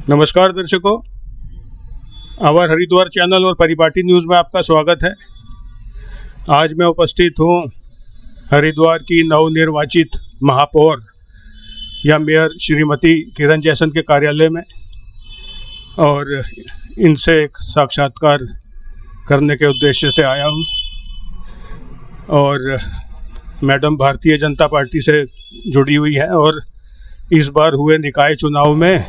नमस्कार दर्शकों, our Haridwar channel और परिपाटी न्यूज़ में आपका स्वागत है। आज मैं उपस्थित हूँ हरिद्वार की नवनिर्वाचित महापौर या मेयर श्रीमती किरण जैसन के कार्यालय में और इनसे एक साक्षात्कार करने के उद्देश्य से आया हूँ। और मैडम भारतीय जनता पार्टी से जुड़ी हुई है और इस बार हुए निकाय चुनाव में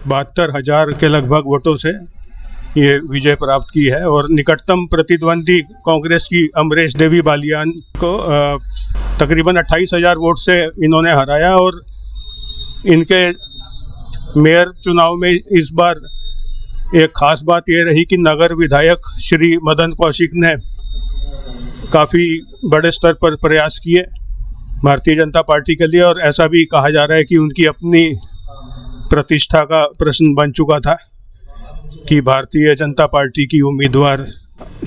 72,000 के लगभग वोटों से ये विजय प्राप्त की है और निकटतम प्रतिद्वंदी कांग्रेस की अमरेश देवी बालियान को तकरीबन 28,000 वोट से इन्होंने हराया। और इनके मेयर चुनाव में इस बार एक ख़ास बात ये रही कि नगर विधायक श्री मदन कौशिक ने काफ़ी बड़े स्तर पर प्रयास किए भारतीय जनता पार्टी के लिए, और ऐसा भी कहा जा रहा है कि उनकी अपनी प्रतिष्ठा का प्रश्न बन चुका था कि भारतीय जनता पार्टी की उम्मीदवार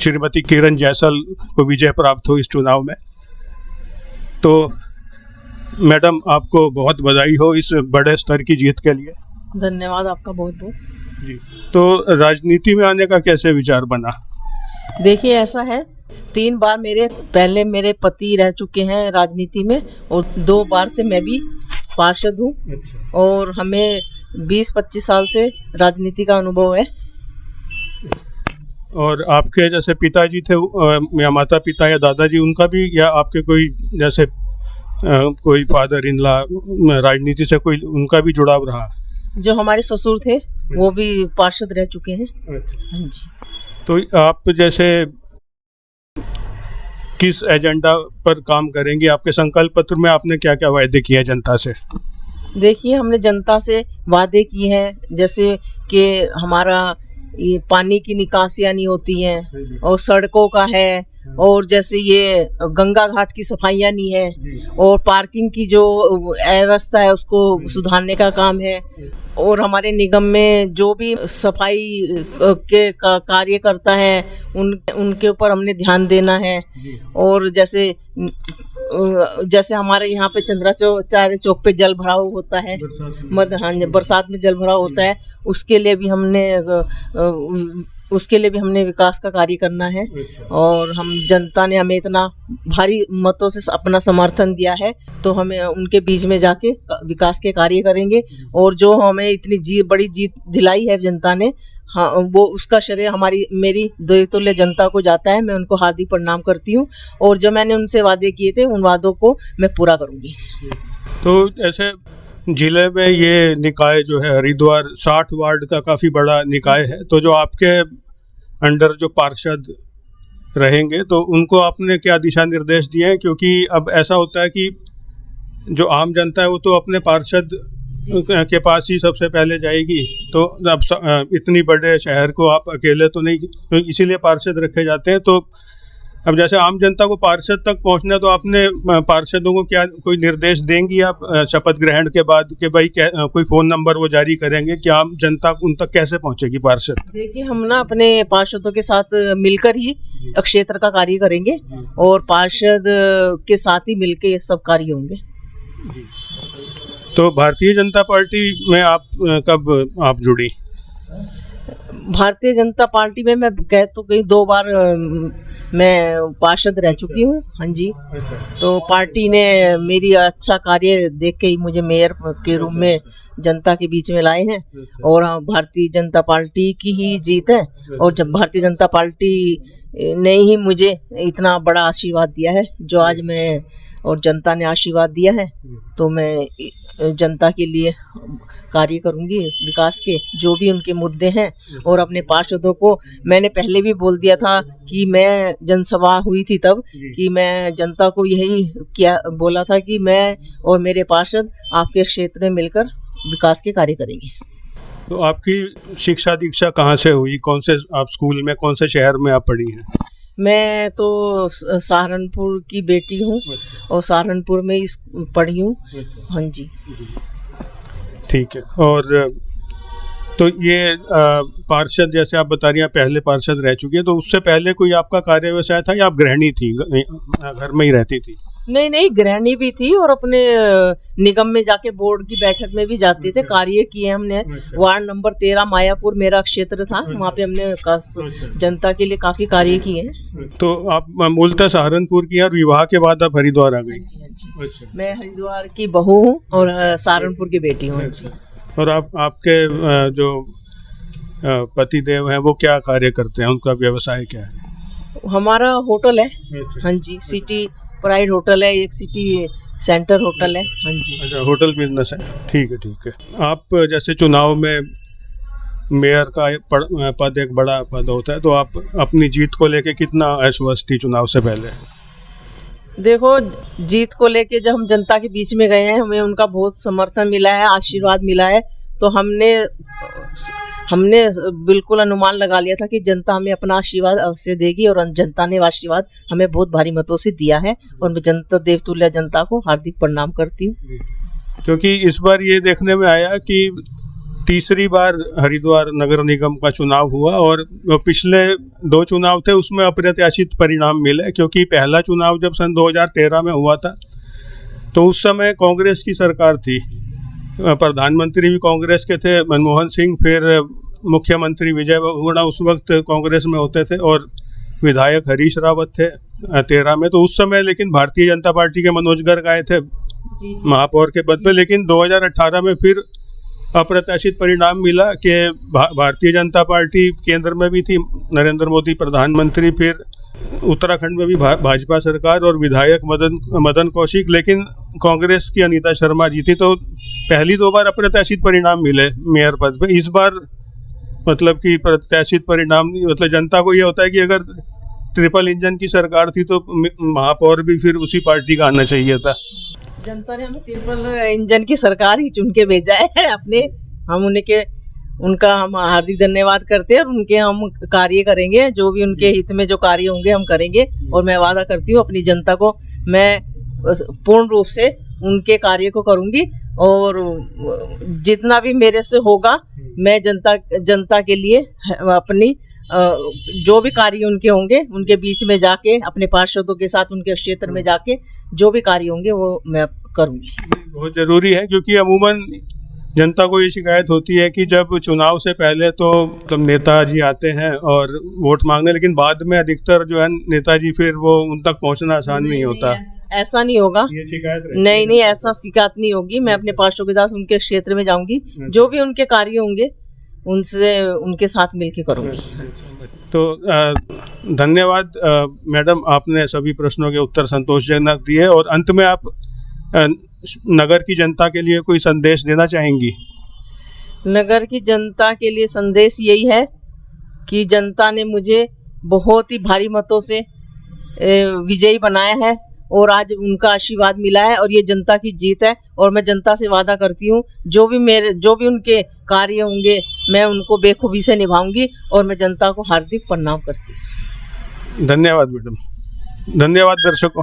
श्रीमती किरण जैसल को विजय प्राप्त हो इस चुनाव में। तो मैडम, आपको बहुत बधाई हो इस बड़े स्तर की जीत के लिए। धन्यवाद आपका बहुत बहुत जी। तो राजनीति में आने का कैसे विचार बना? देखिए, ऐसा है, 3 बार मेरे पति रह चुके हैं राजनीति में और 2 बार से मैं भी पार्षद हूँ। और हमें 20-25 साल से राजनीति का अनुभव है। और आपके जैसे पिताजी थे या माता पिता या दादाजी, उनका भी, या आपके कोई जैसे कोई फादर इन लॉ राजनीति से कोई उनका भी जुड़ाव रहा? जो हमारे ससुर थे वो भी पार्षद रह चुके हैं। हाँ जी। तो आप जैसे किस एजेंडा पर काम करेंगे? आपके संकल्प पत्र में आपने क्या क्या वायदे किए हैं जनता से? देखिए, हमने जनता से वादे किए हैं, जैसे कि हमारा ये पानी की निकासियाँ नहीं होती हैं और सड़कों का है, और जैसे ये गंगा घाट की सफाइयाँ नहीं है, और पार्किंग की जो अव्यवस्था है उसको सुधारने का काम है। और हमारे निगम में जो भी सफाई के कार्य करता है उनके ऊपर हमने ध्यान देना है। और जैसे हमारे यहाँ पे चंद्राचार्य चौक पे जल भराव होता है, बरसात में जल भराव होता है, उसके लिए भी हमने विकास का कार्य करना है। और जनता ने हमें इतना भारी मतों से अपना समर्थन दिया है, तो हमें उनके बीच में जाके विकास के कार्य करेंगे। और जो हमें इतनी बड़ी जीत दिलाई है जनता ने, हाँ, वो उसका श्रेय मेरी देवतुल्य जनता को जाता है। मैं उनको हार्दिक प्रणाम करती हूँ और जो मैंने उनसे वादे किए थे उन वादों को मैं पूरा करूँगी। तो ऐसे जिले में ये निकाय जो है हरिद्वार 60 वार्ड का काफ़ी बड़ा निकाय है, तो जो आपके अंडर जो पार्षद रहेंगे तो उनको आपने क्या दिशा निर्देश दिए हैं? क्योंकि अब ऐसा होता है कि जो आम जनता है वो तो अपने पार्षद के पास ही सबसे पहले जाएगी, तो अब इतनी बड़े शहर को आप अकेले तो नहीं, तो इसीलिए पार्षद रखे जाते हैं। तो अब जैसे आम जनता को पार्षद तक पहुंचना, तो आपने पार्षदों को क्या कोई निर्देश देंगी आप शपथ ग्रहण के बाद कि भाई कोई फ़ोन नंबर वो जारी करेंगे कि आम जनता उन तक कैसे पहुंचेगी पार्षद? देखिए, हम ना अपने पार्षदों के साथ मिलकर ही क्षेत्र का कार्य करेंगे और पार्षद के साथ ही मिलकर ये सब कार्य होंगे। तो भारतीय जनता पार्टी में आप कब आप जुड़ी? भारतीय जनता पार्टी में मैं तो कहीं 2 बार मैं पार्षद रह चुकी हूँ। हाँ जी। तो पार्टी ने मेरी अच्छा कार्य देख के ही मुझे मेयर के रूप में जनता के बीच में लाए हैं। और भारतीय जनता पार्टी की ही जीत है, और जब भारतीय जनता पार्टी ने ही मुझे इतना बड़ा आशीर्वाद दिया है जो आज मैं, और जनता ने आशीर्वाद दिया है, तो मैं जनता के लिए कार्य करूंगी विकास के, जो भी उनके मुद्दे हैं। और अपने पार्षदों को मैंने पहले भी बोल दिया था कि मैं जनसभा हुई थी तब कि मैं जनता को यही बोला था कि मैं और मेरे पार्षद आपके क्षेत्र में मिलकर विकास के कार्य करेंगे। तो आपकी शिक्षा दीक्षा कहाँ से हुई? कौन से आप स्कूल में, कौन से शहर में आप पढ़ी हैं? मैं तो सहारनपुर की बेटी हूँ और सहारनपुर में ही पढ़ी हूँ। हाँ जी। ठीक है। और तो ये पार्षद जैसे आप बता रही हैं पहले पार्षद रह चुकी है, तो उससे पहले कोई आपका कार्य व्यवसाय था या आप गृहिणी थी, घर में ही रहती थी? नहीं नहीं, गृहिणी भी थी और अपने निगम में जाके बोर्ड की बैठक में भी जाते थे, कार्य किए हमने। वार्ड नंबर 13 मायापुर मेरा क्षेत्र था, वहाँ पे हमने जनता के लिए काफी कार्य किए। तो आप मूलतः सहारनपुर की और विवाह के बाद आप हरिद्वार आ गई? हाँ जी। मैं हरिद्वार की बहू हूँ और सहारनपुर की बेटी हूँ। जी। और आपके जो पति देव हैं वो क्या कार्य करते हैं, उनका व्यवसाय क्या है? हमारा होटल है। हाँ जी, सिटी प्राइड होटल है, एक सिटी सेंटर होटल है। हाँ जी। अच्छा, होटल बिजनेस है। ठीक है, ठीक है। आप जैसे चुनाव में मेयर का पद एक बड़ा पद होता है, तो आप अपनी जीत को लेके कितना आश्वस्त थी चुनाव से पहले? देखो, जीत को लेके जब हम जनता के बीच में गए हैं, हमें उनका बहुत समर्थन मिला है, आशीर्वाद मिला है। तो हमने बिल्कुल अनुमान लगा लिया था कि जनता हमें अपना आशीर्वाद अवश्य देगी, और जनता ने आशीर्वाद हमें बहुत भारी मतों से दिया है। और मैं जनता देवतुल्य जनता को हार्दिक प्रणाम करती हूँ। क्योंकि इस बार ये देखने में आया कि तीसरी बार हरिद्वार नगर निगम का चुनाव हुआ, और पिछले 2 चुनाव थे उसमें अप्रत्याशित परिणाम मिले। क्योंकि पहला चुनाव जब सन 2013 में हुआ था, तो उस समय कांग्रेस की सरकार थी, प्रधानमंत्री भी कांग्रेस के थे मनमोहन सिंह, फिर मुख्यमंत्री विजय बहुगुणा उस वक्त कांग्रेस में होते थे, और विधायक हरीश रावत थे 13 में। तो उस समय लेकिन भारतीय जनता पार्टी के मनोज गर्ग आए थे महापौर के पद पे। लेकिन 2018 में फिर अप्रत्याशित परिणाम मिला कि भारतीय जनता पार्टी केंद्र में भी थी, नरेंद्र मोदी प्रधानमंत्री, फिर उत्तराखंड में भी भाजपा सरकार और विधायक मदन कौशिक, लेकिन कांग्रेस की अनीता शर्मा जीती। तो पहली 2 बार अप्रत्याशित परिणाम मिले मेयर पद पे। इस बार मतलब कि प्रत्याशित परिणाम, मतलब जनता को ये होता है कि अगर ट्रिपल इंजन की सरकार थी तो महापौर भी फिर उसी पार्टी का आना चाहिए था। जनता ने हमें ट्रिपल इंजन की सरकार ही चुन के भेजा है अपने। हम उनका हम हार्दिक धन्यवाद करते हैं, और उनके हम कार्य करेंगे, जो भी उनके हित में जो कार्य होंगे हम करेंगे। और मैं वादा करती हूँ अपनी जनता को मैं पूर्ण रूप से उनके कार्य को करूँगी, और जितना भी मेरे से होगा मैं जनता के लिए अपनी जो भी कार्य उनके होंगे उनके बीच में जाके, अपने पार्षदों के साथ उनके क्षेत्र में जाके जो भी कार्य होंगे वो मैं करूँगी। बहुत ज़रूरी है, क्योंकि अमूमन जनता को ये शिकायत होती है कि जब चुनाव से पहले तो नेताजी आते हैं और वोट मांगने, लेकिन बाद में अधिकतर जो है नेताजी फिर वो उन तक पहुंचना आसान नहीं होता। ऐसा नहीं होगा, ये शिकायत नहीं, ऐसा शिकायत नहीं होगी। मैं अपने पार्षदों के साथ उनके क्षेत्र में जाऊंगी, जो भी उनके कार्य होंगे उनके साथ मिलकर करूंगी। तो धन्यवाद मैडम, आपने सभी प्रश्नों के उत्तर संतोषजनक दिए। और अंत में आप नगर की जनता के लिए कोई संदेश देना चाहेंगी? नगर की जनता के लिए संदेश यही है कि जनता ने मुझे बहुत ही भारी मतों से विजयी बनाया है, और आज उनका आशीर्वाद मिला है, और ये जनता की जीत है। और मैं जनता से वादा करती हूँ जो भी उनके कार्य होंगे मैं उनको बेखूबी से निभाऊंगी, और मैं जनता को हार्दिक प्रणाम करती हूँ। धन्यवाद मैडम। धन्यवाद दर्शकों।